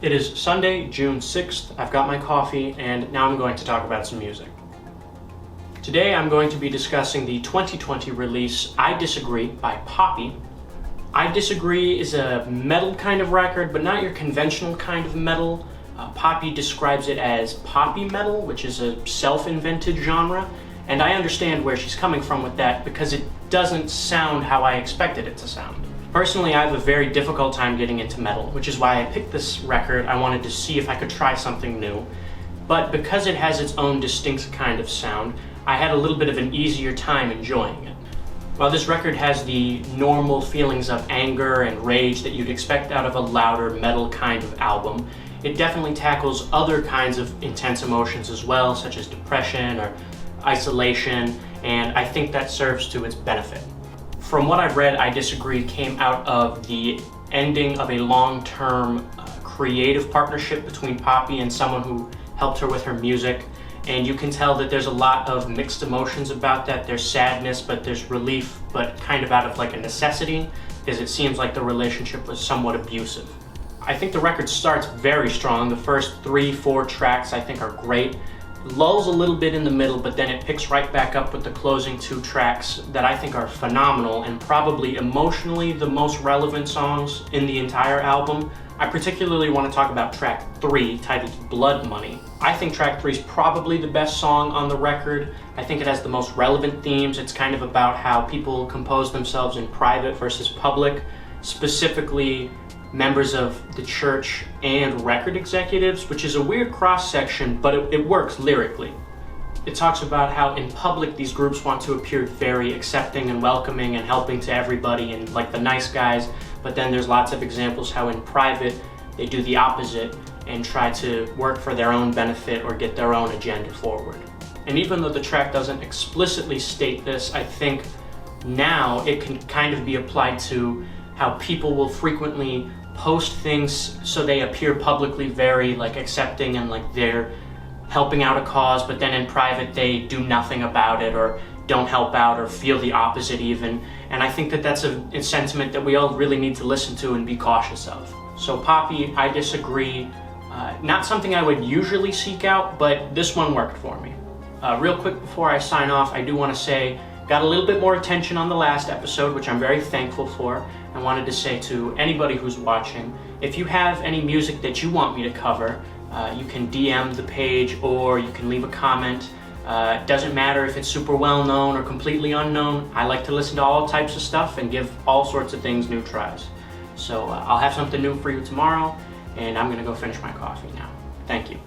It is Sunday, June 6th. I've got my coffee, and now I'm going to talk about some music. Today I'm going to be discussing the 2020 release I Disagree by Poppy. I Disagree is a metal kind of record, but not your conventional kind of metal. Poppy describes it as poppy metal, which is a self-invented genre, and I understand where she's coming from with that because it doesn't sound how I expected it to sound. Personally, I have a very difficult time getting into metal, which is why I picked this record. I wanted to see if I could try something new. But because it has its own distinct kind of sound, I had a little bit of an easier time enjoying it. While this record has the normal feelings of anger and rage that you'd expect out of a louder metal kind of album, it definitely tackles other kinds of intense emotions as well, such as depression or isolation, and I think that serves to its benefit. From what I've read, I Disagree came out of the ending of a long-term creative partnership between Poppy and someone who helped her with her music, and you can tell that there's a lot of mixed emotions about that. There's sadness, but there's relief, but kind of out of like a necessity, because it seems like the relationship was somewhat abusive. I think the record starts very strong. The first 3-4 tracks I think are great. Lulls a little bit in the middle, but then it picks right back up with the closing 2 tracks that I think are phenomenal and probably emotionally the most relevant songs in the entire album. I particularly want to talk about track 3, titled Blood Money. I think track 3 is probably the best song on the record. I think it has the most relevant themes. It's kind of about how people compose themselves in private versus public, specifically members of the church and record executives, which is a weird cross-section, but it works lyrically. It talks about how in public these groups want to appear very accepting and welcoming and helping to everybody and like the nice guys, but then there's lots of examples how in private they do the opposite and try to work for their own benefit or get their own agenda forward. And even though the track doesn't explicitly state this, I think now it can kind of be applied to how people will frequently post things so they appear publicly very like accepting and like they're helping out a cause, but then in private they do nothing about it or don't help out or feel the opposite even. And I think that that's a sentiment that we all really need to listen to and be cautious of. So Poppy, I Disagree, not something I would usually seek out, but this one worked for me. Real quick before I sign off, I do want to say, got a little bit more attention on the last episode, which I'm very thankful for. I wanted to say to anybody who's watching, if you have any music that you want me to cover, you can DM the page or you can leave a comment. It doesn't matter if it's super well known or completely unknown. I like to listen to all types of stuff and give all sorts of things new tries. So I'll have something new for you tomorrow, and I'm gonna go finish my coffee now. Thank you.